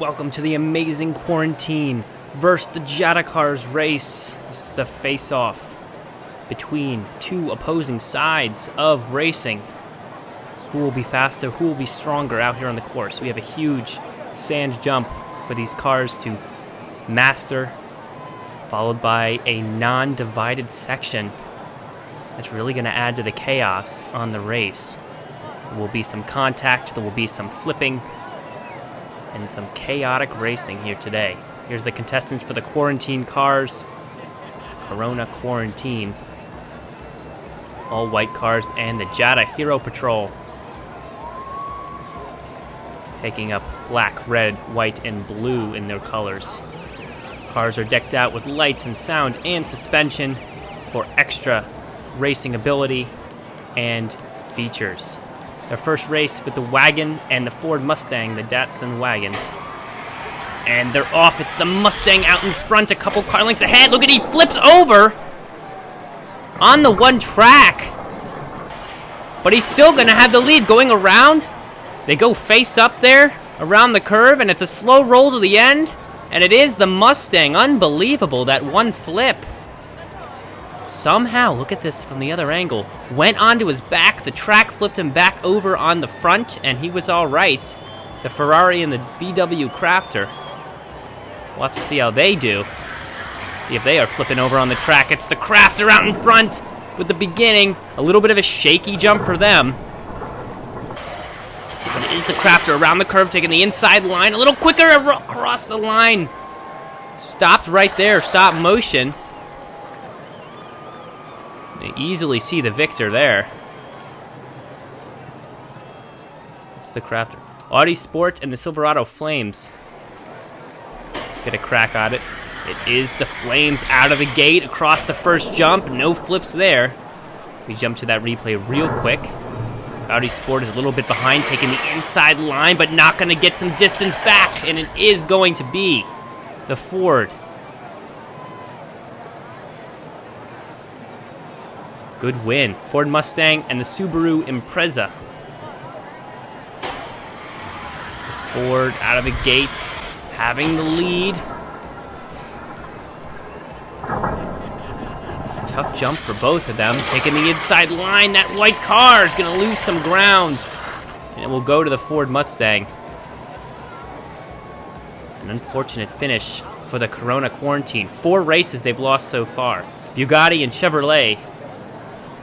Welcome to the amazing quarantine versus the Jetta cars race. This is a face-off between two opposing sides of racing. Who will be faster, who will be stronger out here on the course? We have a huge sand jump for these cars to master, followed by a non-divided section that's really going to add to the chaos on the race. There will be some contact, there will be some flipping, and some chaotic racing here today. Here's the contestants for the quarantine cars. Corona Quarantine. All white cars and the Jetta Hero Patrol. Taking up black, red, white, and blue in their colors. Cars are decked out with lights and sound and suspension for extra racing ability and features. Their first race with the Wagon and the Ford Mustang, the Datsun Wagon. And they're off. It's the Mustang out in front, a couple car lengths ahead. Look at, he flips over on the one track. But he's still going to have the lead going around. They go face up there around the curve, and it's a slow roll to the end. And it is the Mustang. Unbelievable, that one flip. Somehow, look at this from the other angle, went onto his back, the track flipped him back over on the front, and he was all right. The Ferrari and the VW Crafter. We'll have to see how they do. See if they are flipping over on the track. It's the Crafter out in front with the beginning. A little bit of a shaky jump for them. But it is the Crafter around the curve, taking the inside line. A little quicker across the line. Stopped right there, stop motion. You easily see the victor there. It's the Crafter. Audi Sport and the Silverado Flames. Let's get a crack at it. It is the Flames out of the gate across the first jump. No flips there. We jump to that replay real quick. Audi Sport is a little bit behind, taking the inside line, but not going to get some distance back. And it is going to be the Ford. Good win. Ford Mustang and the Subaru Impreza. It's the Ford out of the gate, having the lead. Tough jump for both of them. Taking the inside line. That white car is going to lose some ground. And it will go to the Ford Mustang. An unfortunate finish for the Corona Quarantine. 4 races they've lost so far. Bugatti and Chevrolet.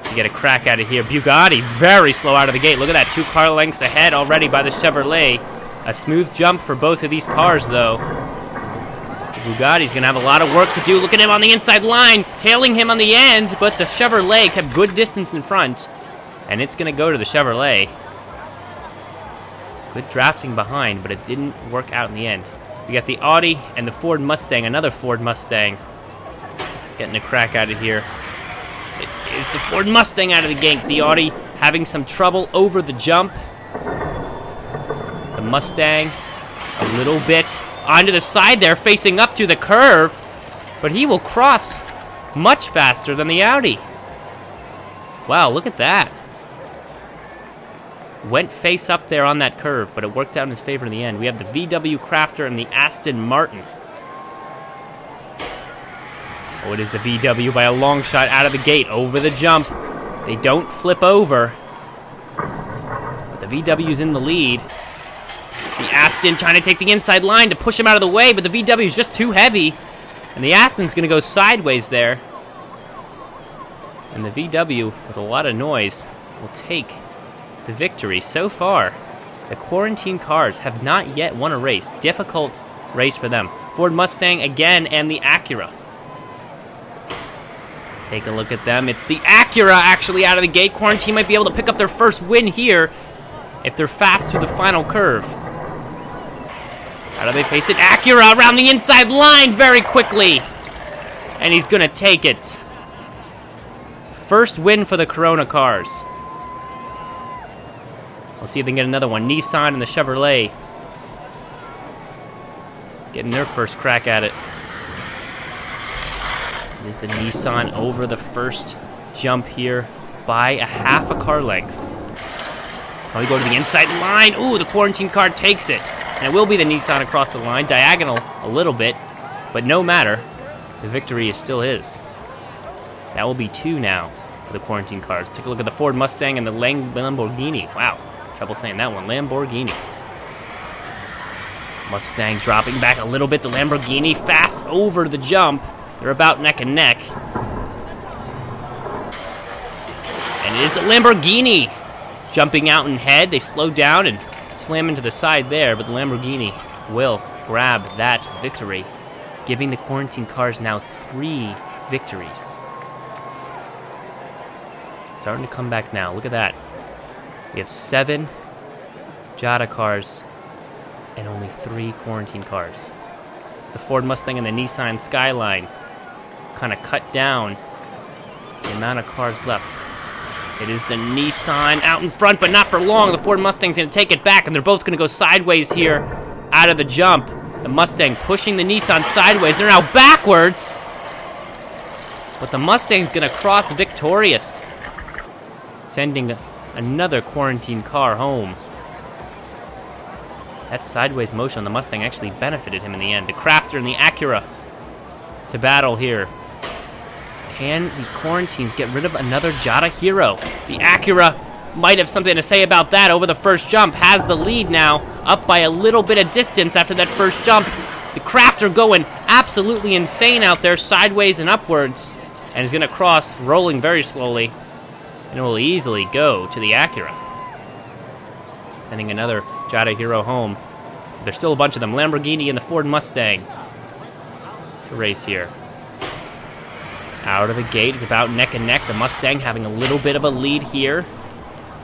You get a crack at it here. Bugatti very slow out of the gate. Look at that, 2 car lengths ahead already by the Chevrolet. A smooth jump for both of these cars, though. Bugatti's going to have a lot of work to do. Look at him on the inside line, tailing him on the end, but the Chevrolet kept good distance in front, and it's going to go to the Chevrolet. Good drafting behind, but it didn't work out in the end. We got the Audi and the Ford Mustang, another Ford Mustang. Getting a crack at it here. It is the Ford Mustang out of the gate. The Audi having some trouble over the jump. The Mustang a little bit onto the side there, facing up to the curve. But he will cross much faster than the Audi. Wow, look at that. Went face up there on that curve, but it worked out in his favor in the end. We have the VW Crafter and the Aston Martin. Oh, it is the VW by a long shot out of the gate, over the jump. They don't flip over. But the VW's in the lead. The Aston trying to take the inside line to push him out of the way, but the VW's just too heavy. And the Aston's going to go sideways there. And the VW, with a lot of noise, will take the victory so far. The quarantine cars have not yet won a race. Difficult race for them. Ford Mustang again and the ACURA. Take a look at them. It's the ACURA actually out of the gate. Quarantine might be able to pick up their first win here if they're fast through the final curve. How do they face it? ACURA around the inside line very quickly. And he's going to take it. First win for the Corona cars. We'll see if they can get another one. Nissan and the Chevrolet getting their first crack at it. It is the Nissan over the first jump here by a half a car length. Oh, we go to the inside line. Ooh, the quarantine car takes it. And it will be the Nissan across the line, diagonal a little bit, but no matter. The victory is still his. That will be 2 now for the quarantine cars. Take a look at the Ford Mustang and the Lamborghini. Wow, trouble saying that one. Lamborghini. Mustang dropping back a little bit. The Lamborghini fast over the jump. They're about neck and neck. And it is the Lamborghini jumping out in head. They slow down and slam into the side there, but the Lamborghini will grab that victory, giving the quarantine cars now 3 victories. Starting to come back now. Look at that. We have 7 Jada cars and only 3 quarantine cars. It's the Ford Mustang and the Nissan SKYLINE. Kind of cut down the amount of cars left. It is the Nissan out in front, but not for long. The Ford Mustang's going to take it back, and they're both going to go sideways here out of the jump. The Mustang pushing the Nissan sideways. They're now backwards. But the Mustang's going to cross victorious, sending another quarantine car home. That sideways motion on the Mustang actually benefited him in the end. The Crafter and the Acura to battle here. Can the quarantines get rid of another Jada hero? The Acura might have something to say about that over the first jump. Has the lead now, up by a little bit of distance after that first jump. The Crafter going absolutely insane out there, sideways and upwards. And is going to cross, rolling very slowly. And it will easily go to the Acura, sending another Jada hero home. There's still a bunch of them. Lamborghini and the Ford Mustang to race here. Out of the gate, it's about neck and neck. The Mustang having a little bit of a lead here.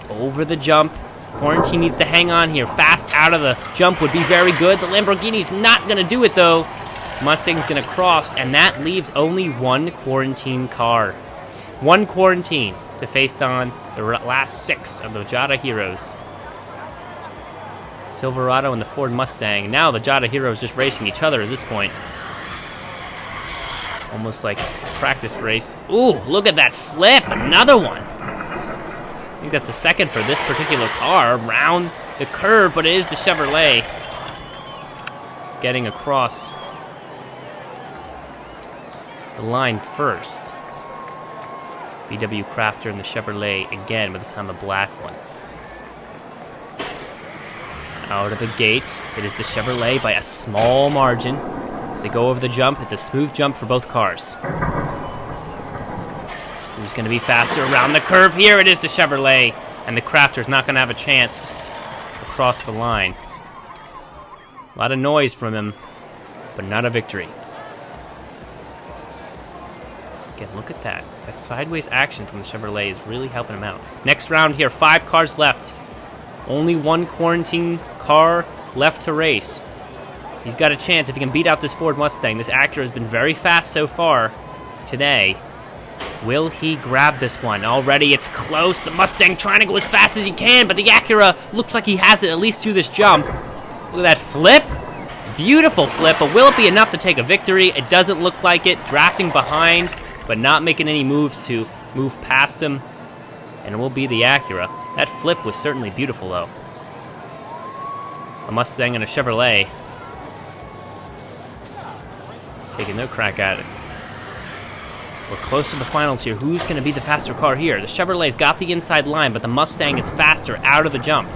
Over the jump. Quarantine needs to hang on here. Fast out of the jump would be very good. The Lamborghini's not going to do it, though. Mustang's going to cross, and that leaves only 1 quarantine car. 1 quarantine to face on the last 6 of the Jada heroes. Silverado and the Ford Mustang. Now the Jada heroes just racing each other at this point. Almost like a practice race. Ooh, look at that flip. Another one. I think that's the second for this particular car. Around the curve, but it is the Chevrolet getting across the line first. VW Crafter and the Chevrolet again, but this time a black one. Out of the gate, it is the Chevrolet by a small margin. As they go over the jump, it's a smooth jump for both cars. Who's going to be faster around the curve? Here it is, the Chevrolet. And the Crafter's not going to have a chance across the line. A lot of noise from him, but not a victory. Again, look at that. That sideways action from the Chevrolet is really helping him out. Next round here, 5 cars left. Only 1 quarantine car left to race. He's got a chance if he can beat out this Ford Mustang. This Acura has been very fast so far today. Will he grab this one? Already it's close. The Mustang trying to go as fast as he can, but the Acura looks like he has it at least to this jump. Look at that flip. Beautiful flip, but will it be enough to take a victory? It doesn't look like it. Drafting behind, but not making any moves to move past him. And it will be the Acura. That flip was certainly beautiful, though. A Mustang and a Chevrolet taking their crack at it. We're close to the finals here. Who's going to be the faster car here? The Chevrolet's got the inside line, but the Mustang is faster out of the jump.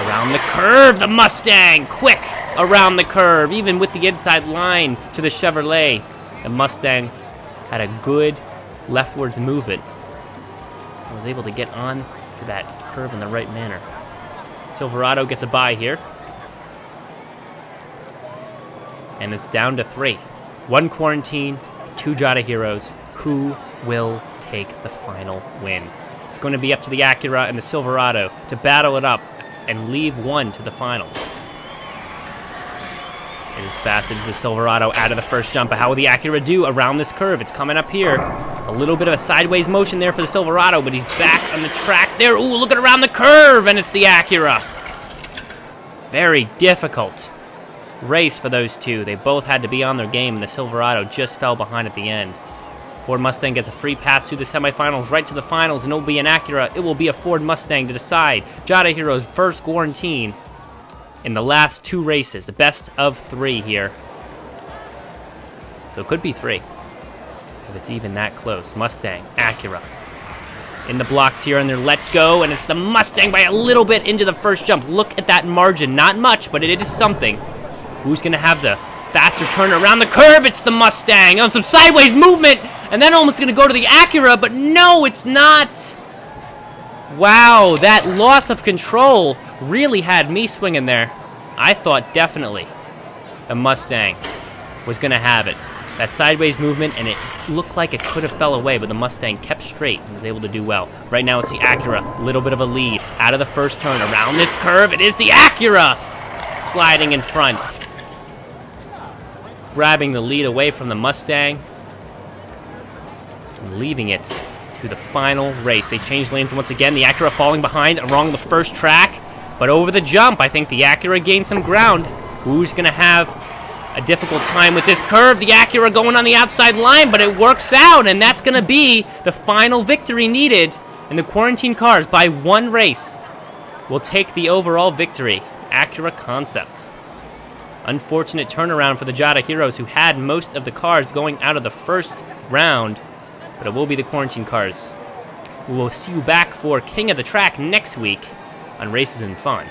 Around the curve, the Mustang! Quick around the curve, even with the inside line to the Chevrolet. The Mustang had a good leftwards movement. Was able to get on to that curve in the right manner. Silverado gets a bye here. And it's down to 3. 1 quarantine, 2 Jada heroes. Who will take the final win? It's going to be up to the Acura and the Silverado to battle it up and leave 1 to the finals. It is fast as the Silverado out of the first jump, but how will the Acura do around this curve? It's coming up here. A little bit of a sideways motion there for the Silverado, but he's back on the track there. Ooh, look at around the curve, and it's the Acura. Very difficult race for those two. They both had to be on their game, and the Silverado just fell behind at the end. Ford Mustang gets a free pass through the semifinals right to the finals, and it will be an Acura. It will be a Ford Mustang to decide Jada Hero's first quarantine in the last 2 races. The best of 3 here. So it could be 3. If it's even that close. Mustang, Acura. In the blocks here, and they're let go, and it's the Mustang by a little bit into the first jump. Look at that margin. Not much, but it is something. Who's going to have the faster turn around the curve? It's the Mustang on some sideways movement, and then almost going to go to the Acura, but no, it's not. Wow, that loss of control really had me swinging there. I thought definitely the Mustang was going to have it. That sideways movement, and it looked like it could have fell away, but the Mustang kept straight and was able to do well. Right now it's the Acura, a little bit of a lead. Out of the first turn, around this curve, it is the Acura sliding in front. Grabbing the lead away from the Mustang. And leaving it to the final race. They changed lanes once again. The Acura falling behind along the first track. But over the jump, I think the Acura gained some ground. Who's going to have a difficult time with this curve? The Acura going on the outside line, but it works out, and that's going to be the final victory needed. And the quarantine cars, by 1 race, will take the overall victory. Acura Concept. Unfortunate turnaround for the Jada Heroes, who had most of the cars going out of the first round, but it will be the quarantine cars. We will see you back for King of the Track next week on Races and Fun.